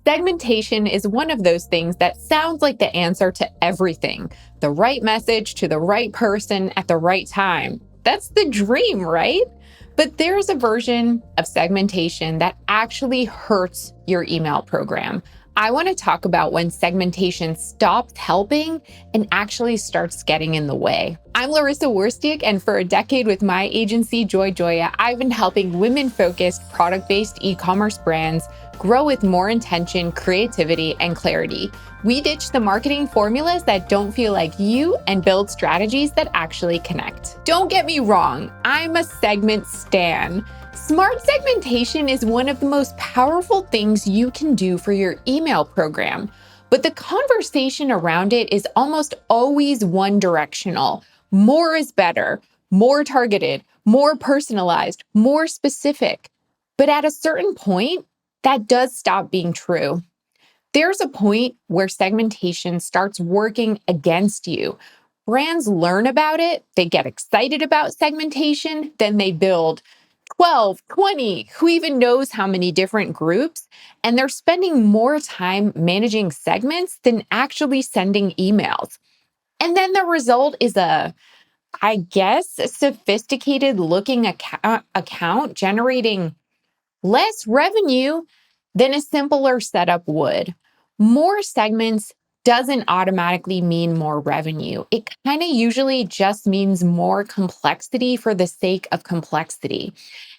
Segmentation is one of those things that sounds like the answer to everything. The right message to the right person at the right time. That's the dream, right? But there's a version of segmentation that actually hurts your email program. I want to talk about when segmentation stops helping and actually starts getting in the way. I'm Laryssa Warstick, and for a decade with my agency, Joy Joya, I've been helping women-focused, product-based e-commerce brands grow with more intention, creativity, and clarity. We ditch the marketing formulas that don't feel like you and build strategies that actually connect. Don't get me wrong, I'm a segment stan. Smart segmentation is one of the most powerful things you can do for your email program, but the conversation around it is almost always one directional. More is better, more targeted, more personalized, more specific. But at a certain point, that does stop being true. There's a point where segmentation starts working against you. Brands learn about it, they get excited about segmentation, then they build 12, 20, who even knows how many different groups, and they're spending more time managing segments than actually sending emails. And then the result is a sophisticated looking account generating less revenue than a simpler setup would. More segments doesn't automatically mean more revenue. It kind of usually just means more complexity for the sake of complexity.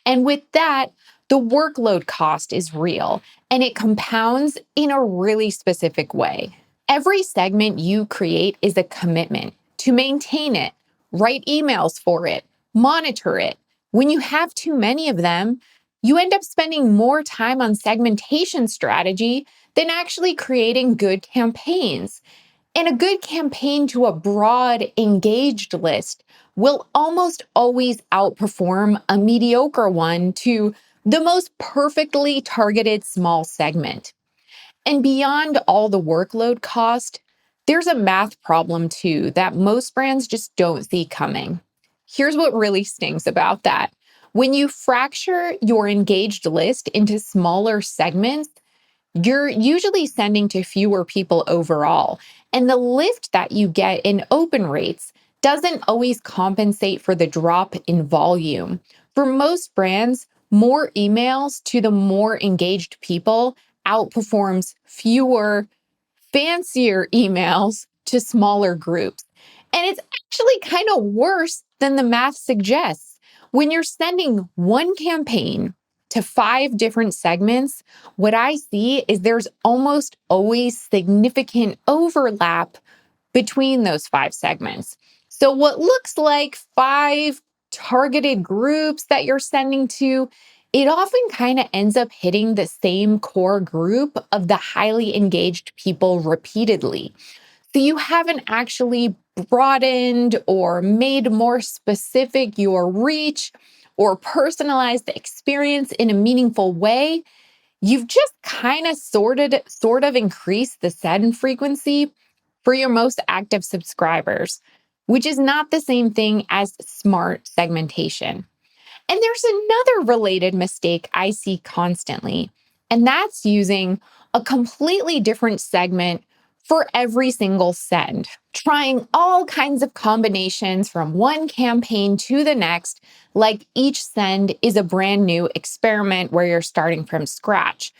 And with that, the workload cost is real and it compounds in a really specific way. Every segment you create is a commitment to maintain it, write emails for it, monitor it. When you have too many of them, you end up spending more time on segmentation strategy than actually creating good campaigns. And a good campaign to a broad, engaged list will almost always outperform a mediocre one to the most perfectly targeted small segment. And beyond all the workload cost, there's a math problem too that most brands just don't see coming. Here's what really stings about that. When you fracture your engaged list into smaller segments, you're usually sending to fewer people overall. And the lift that you get in open rates doesn't always compensate for the drop in volume. For most brands, more emails to the more engaged people outperforms fewer, fancier emails to smaller groups. And it's actually kind of worse than the math suggests. When you're sending one campaign to 5 different segments, what I see is there's almost always significant overlap between those 5 segments. So what looks like 5 targeted groups that you're sending to, it often kind of ends up hitting the same core group of the highly engaged people repeatedly. So you haven't actually broadened or made more specific your reach or personalized the experience in a meaningful way. You've just kind of sort of increased the send frequency for your most active subscribers, which is not the same thing as smart segmentation. And there's another related mistake I see constantly, and that's using a completely different segment for every single send, trying all kinds of combinations from one campaign to the next, like each send is a brand new experiment where you're starting from scratch.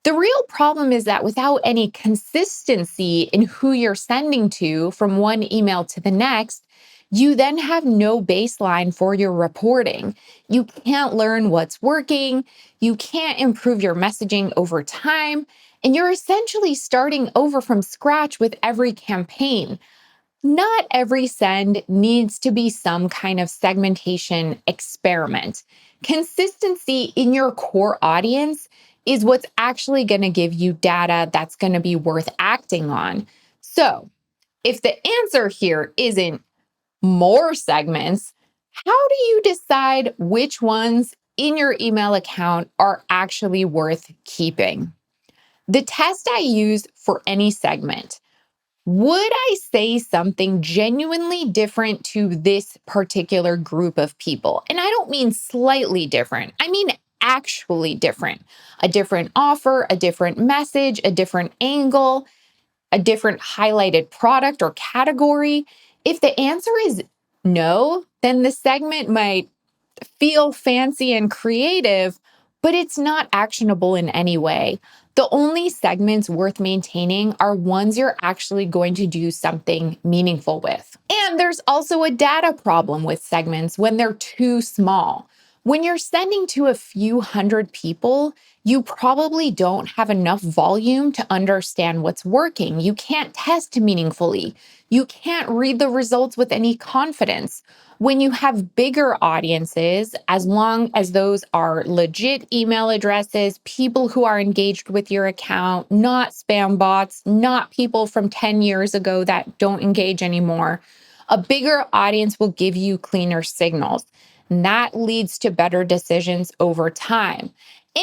The real problem is that without any consistency in who you're sending to from one email to the next, you then have no baseline for your reporting. You can't learn what's working, you can't improve your messaging over time, and you're essentially starting over from scratch with every campaign. Not every send needs to be some kind of segmentation experiment. Consistency in your core audience is what's actually going to give you data that's going to be worth acting on. So, if the answer here isn't more segments, how do you decide which ones in your email account are actually worth keeping? The test I use for any segment: would I say something genuinely different to this particular group of people? And I don't mean slightly different. I mean actually different? A different offer, a different message, a different angle, a different highlighted product or category? If the answer is no, then the segment might feel fancy and creative, but it's not actionable in any way. The only segments worth maintaining are ones you're actually going to do something meaningful with. And there's also a data problem with segments when they're too small. When you're sending to a few hundred people, you probably don't have enough volume to understand what's working. You can't test meaningfully. You can't read the results with any confidence. When you have bigger audiences, as long as those are legit email addresses, people who are engaged with your account, not spam bots, not people from 10 years ago that don't engage anymore, a bigger audience will give you cleaner signals. And that leads to better decisions over time.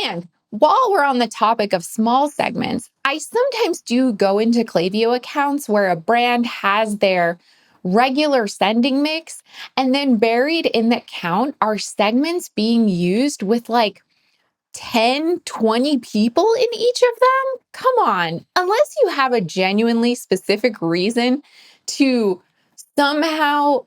And while we're on the topic of small segments, I sometimes do go into Klaviyo accounts where a brand has their regular sending mix, and then buried in the account are segments being used with like 10, 20 people in each of them. Come on, unless you have a genuinely specific reason to somehow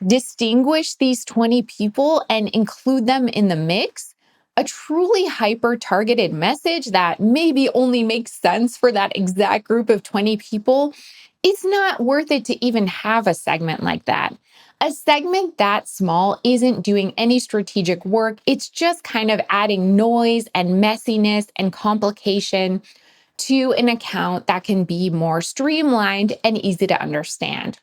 distinguish these 20 people and include them in the mix, a truly hyper targeted message that maybe only makes sense for that exact group of 20 people, it's not worth it to even have a segment like that. A segment that small isn't doing any strategic work. It's just kind of adding noise and messiness and complication to an account that can be more streamlined and easy to understand.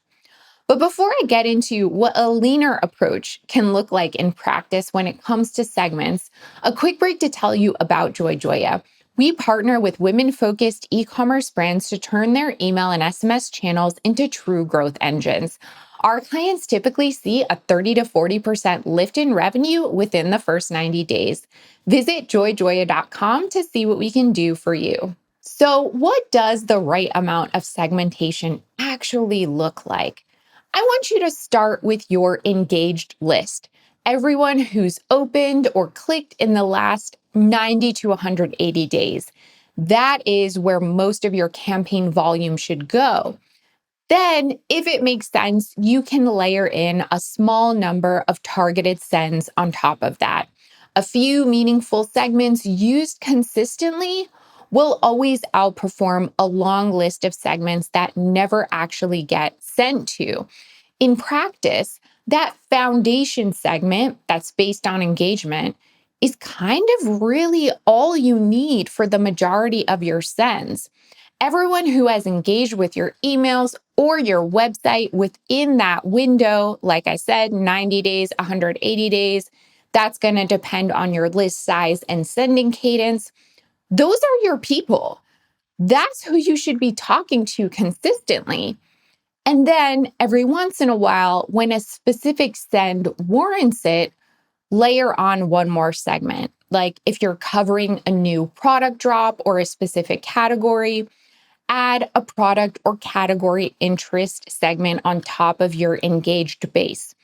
But before I get into what a leaner approach can look like in practice when it comes to segments, a quick break to tell you about JoyJoya. We partner with women-focused e-commerce brands to turn their email and SMS channels into true growth engines. Our clients typically see a 30 to 40% lift in revenue within the first 90 days. Visit joyjoya.com to see what we can do for you. So, what does the right amount of segmentation actually look like? I want you to start with your engaged list. Everyone who's opened or clicked in the last 90 to 180 days. That is where most of your campaign volume should go. Then, if it makes sense, you can layer in a small number of targeted sends on top of that. A few meaningful segments used consistently will always outperform a long list of segments that never actually get sent to. In practice, that foundation segment that's based on engagement is kind of really all you need for the majority of your sends. Everyone who has engaged with your emails or your website within that window, like I said, 90 days, 180 days, that's going to depend on your list size and sending cadence. Those are your people. That's who you should be talking to consistently. And then every once in a while, when a specific send warrants it, layer on one more segment. Like if you're covering a new product drop or a specific category, add a product or category interest segment on top of your engaged base.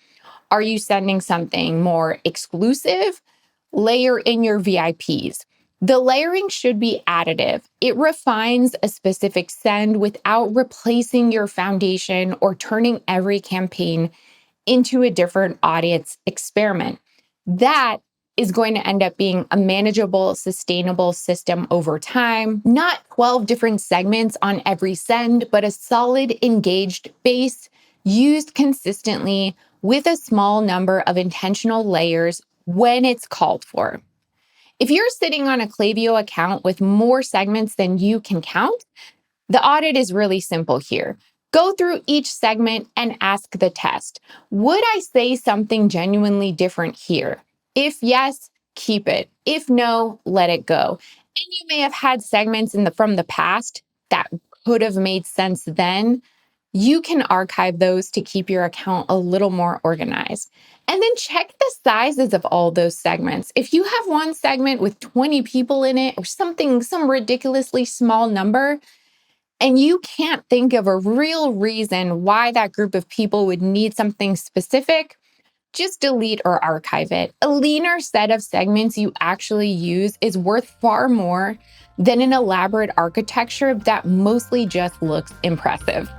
Are you sending something more exclusive? Layer in your VIPs. The layering should be additive. It refines a specific send without replacing your foundation or turning every campaign into a different audience experiment. That is going to end up being a manageable, sustainable system over time. Not 12 different segments on every send, but a solid engaged base used consistently with a small number of intentional layers when it's called for. If you're sitting on a Klaviyo account with more segments than you can count, the audit is really simple here. Go through each segment and ask the test. Would I say something genuinely different here? If yes, keep it. If no, let it go. And you may have had segments from the past that could have made sense then. You can archive those to keep your account a little more organized. And then check the sizes of all those segments. If you have one segment with 20 people in it or something, some ridiculously small number, and you can't think of a real reason why that group of people would need something specific, just delete or archive it. A leaner set of segments you actually use is worth far more than an elaborate architecture that mostly just looks impressive.